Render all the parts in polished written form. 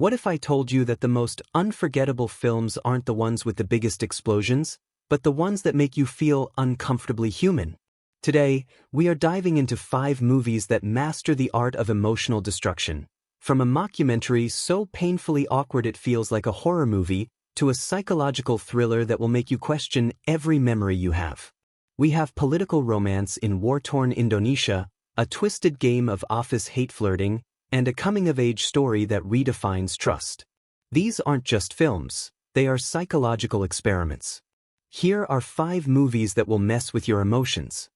What if I told you that the most unforgettable films aren't the ones with the biggest explosions, but the ones that make you feel uncomfortably human? Today, we are diving into 5 movies that master the art of emotional destruction. From a mockumentary so painfully awkward it feels like a horror movie, to a psychological thriller that will make you question every memory you have. We have political romance in war-torn Indonesia, a twisted game of office hate flirting, and a coming-of-age story that redefines trust. These aren't just films, they are psychological experiments. Here are 5 movies that will mess with your emotions.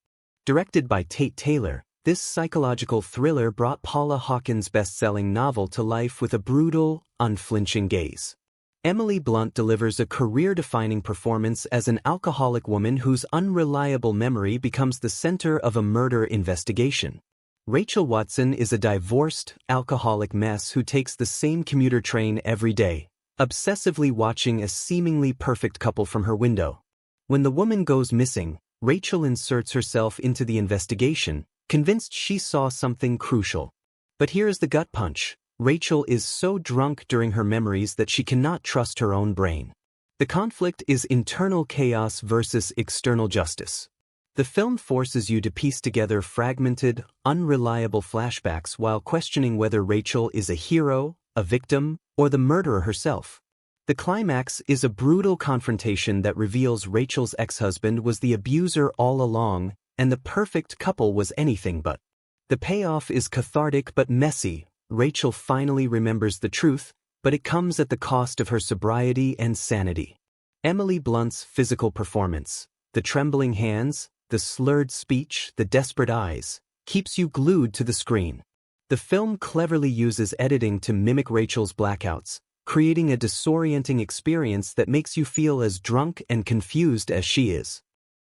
Directed by Tate Taylor, this psychological thriller brought Paula Hawkins' best-selling novel to life with a brutal, unflinching gaze. Emily Blunt delivers a career-defining performance as an alcoholic woman whose unreliable memory becomes the center of a murder investigation. Rachel Watson is a divorced, alcoholic mess who takes the same commuter train every day, obsessively watching a seemingly perfect couple from her window. When the woman goes missing, Rachel inserts herself into the investigation, convinced she saw something crucial. But here's the gut punch. Rachel is so drunk during her memories that she cannot trust her own brain. The conflict is internal chaos versus external justice. The film forces you to piece together fragmented, unreliable flashbacks while questioning whether Rachel is a hero, a victim, or the murderer herself. The climax is a brutal confrontation that reveals Rachel's ex-husband was the abuser all along, and the perfect couple was anything but. The payoff is cathartic but messy. Rachel finally remembers the truth, but it comes at the cost of her sobriety and sanity. Emily Blunt's physical performance, the trembling hands, the slurred speech, the desperate eyes, keeps you glued to the screen. The film cleverly uses editing to mimic Rachel's blackouts, creating a disorienting experience that makes you feel as drunk and confused as she is.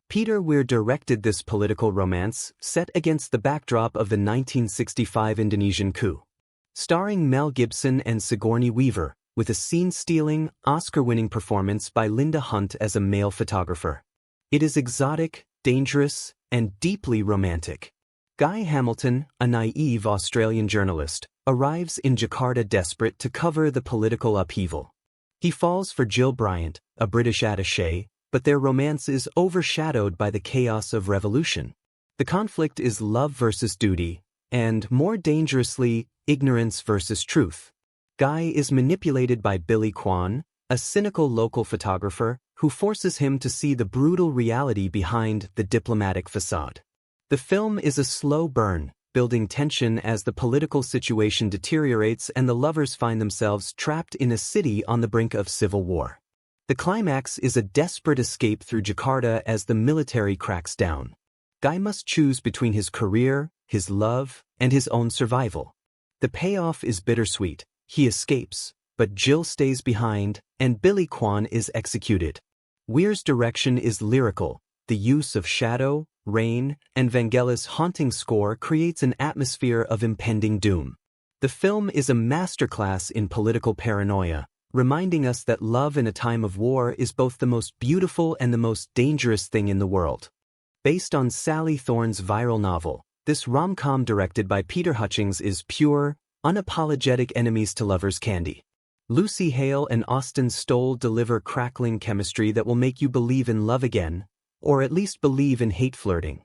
Peter Weir directed this political romance, set against the backdrop of the 1965 Indonesian coup. Starring Mel Gibson and Sigourney Weaver, with a scene-stealing, Oscar-winning performance by Linda Hunt as a male photographer. It is exotic, dangerous, and deeply romantic. Guy Hamilton, a naive Australian journalist, arrives in Jakarta desperate to cover the political upheaval. He falls for Jill Bryant, a British attaché, but their romance is overshadowed by the chaos of revolution. The conflict is love versus duty, and, more dangerously, ignorance versus truth. Guy is manipulated by Billy Kwan, a cynical local photographer, who forces him to see the brutal reality behind the diplomatic facade. The film is a slow burn, building tension as the political situation deteriorates and the lovers find themselves trapped in a city on the brink of civil war. The climax is a desperate escape through Jakarta as the military cracks down. Guy must choose between his career, his love, and his own survival. The payoff is bittersweet. He escapes, but Jill stays behind, and Billy Kwan is executed. Weir's direction is lyrical. The use of shadow, rain, and Vangelis' haunting score creates an atmosphere of impending doom. The film is a masterclass in political paranoia, reminding us that love in a time of war is both the most beautiful and the most dangerous thing in the world. Based on Sally Thorne's viral novel, this rom-com directed by Peter Hutchings is pure, unapologetic enemies to lovers candy. Lucy Hale and Austin Stoll deliver crackling chemistry that will make you believe in love again, or at least believe in hate flirting.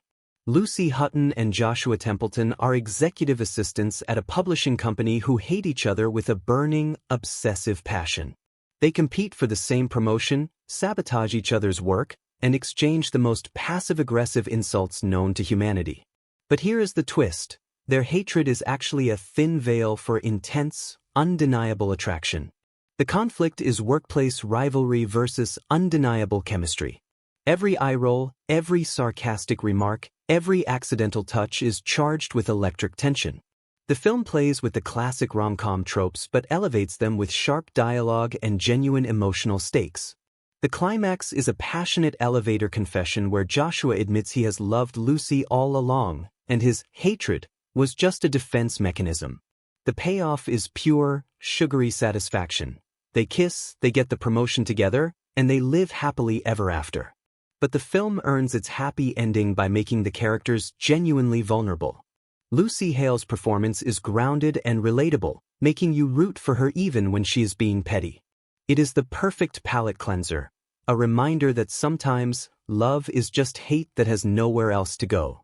Lucy Hutton and Joshua Templeton are executive assistants at a publishing company who hate each other with a burning, obsessive passion. They compete for the same promotion, sabotage each other's work, and exchange the most passive-aggressive insults known to humanity. But here is the twist. Their hatred is actually a thin veil for intense, undeniable attraction. The conflict is workplace rivalry versus undeniable chemistry. Every eye roll, every sarcastic remark, every accidental touch is charged with electric tension. The film plays with the classic rom-com tropes but elevates them with sharp dialogue and genuine emotional stakes. The climax is a passionate elevator confession where Joshua admits he has loved Lucy all along, and his hatred was just a defense mechanism. The payoff is pure, sugary satisfaction. They kiss, they get the promotion together, and they live happily ever after. But the film earns its happy ending by making the characters genuinely vulnerable. Lucy Hale's performance is grounded and relatable, making you root for her even when she is being petty. It is the perfect palate cleanser, a reminder that sometimes love is just hate that has nowhere else to go.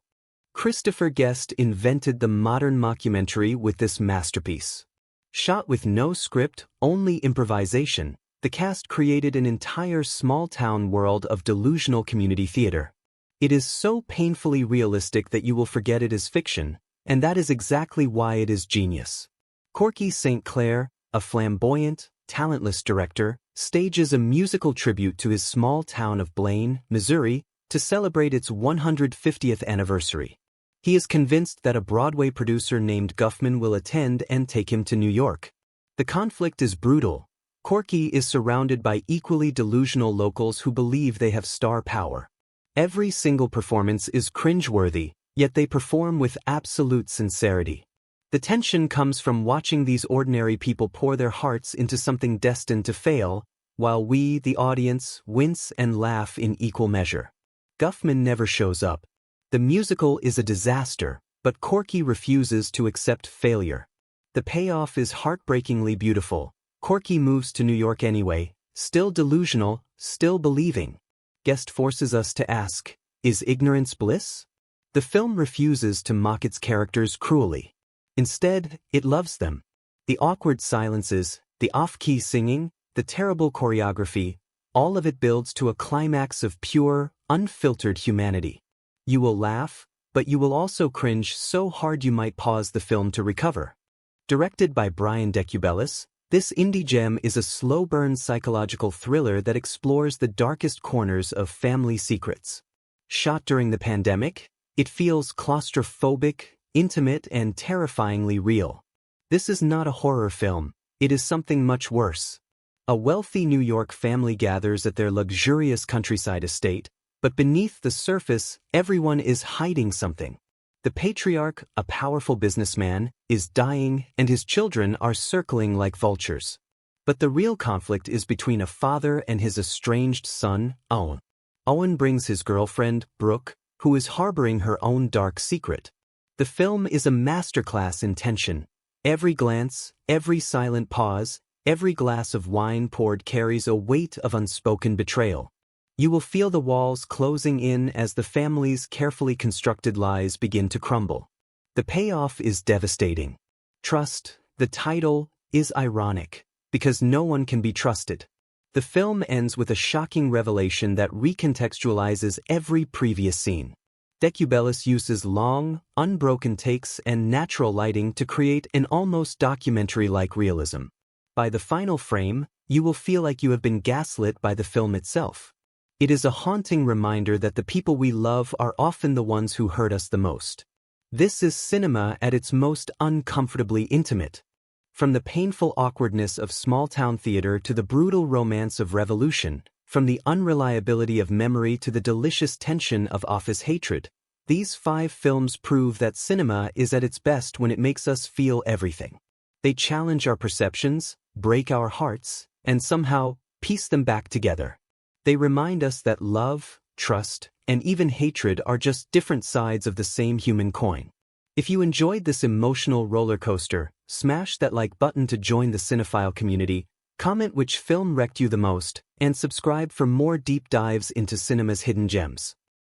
Christopher Guest invented the modern mockumentary with this masterpiece. Shot with no script, only improvisation, the cast created an entire small-town world of delusional community theater. It is so painfully realistic that you will forget it is fiction, and that is exactly why it is genius. Corky St. Clair, a flamboyant, talentless director, stages a musical tribute to his small town of Blaine, Missouri, to celebrate its 150th anniversary. He is convinced that a Broadway producer named Guffman will attend and take him to New York. The conflict is brutal. Corky is surrounded by equally delusional locals who believe they have star power. Every single performance is cringeworthy, yet they perform with absolute sincerity. The tension comes from watching these ordinary people pour their hearts into something destined to fail, while we, the audience, wince and laugh in equal measure. Guffman never shows up. The musical is a disaster, but Corky refuses to accept failure. The payoff is heartbreakingly beautiful. Corky moves to New York anyway, still delusional, still believing. Guest forces us to ask, is ignorance bliss? The film refuses to mock its characters cruelly. Instead, it loves them. The awkward silences, the off-key singing, the terrible choreography, all of it builds to a climax of pure, unfiltered humanity. You will laugh, but you will also cringe so hard you might pause the film to recover. Directed by Brian Decubelis, this indie gem is a slow-burn psychological thriller that explores the darkest corners of family secrets. Shot during the pandemic, it feels claustrophobic, intimate, and terrifyingly real. This is not a horror film, it is something much worse. A wealthy New York family gathers at their luxurious countryside estate, but beneath the surface, everyone is hiding something. The patriarch, a powerful businessman, is dying and his children are circling like vultures. But the real conflict is between a father and his estranged son, Owen. Owen brings his girlfriend, Brooke, who is harboring her own dark secret. The film is a masterclass in tension. Every glance, every silent pause, every glass of wine poured carries a weight of unspoken betrayal. You will feel the walls closing in as the family's carefully constructed lies begin to crumble. The payoff is devastating. Trust, the title, is ironic, because no one can be trusted. The film ends with a shocking revelation that recontextualizes every previous scene. Decubelis uses long, unbroken takes and natural lighting to create an almost documentary-like realism. By the final frame, you will feel like you have been gaslit by the film itself. It is a haunting reminder that the people we love are often the ones who hurt us the most. This is cinema at its most uncomfortably intimate. From the painful awkwardness of small-town theater to the brutal romance of revolution, from the unreliability of memory to the delicious tension of office hatred, these 5 films prove that cinema is at its best when it makes us feel everything. They challenge our perceptions, break our hearts, and somehow piece them back together. They remind us that love, trust, and even hatred are just different sides of the same human coin. If you enjoyed this emotional roller coaster, smash that like button to join the cinephile community, comment which film wrecked you the most, and subscribe for more deep dives into cinema's hidden gems.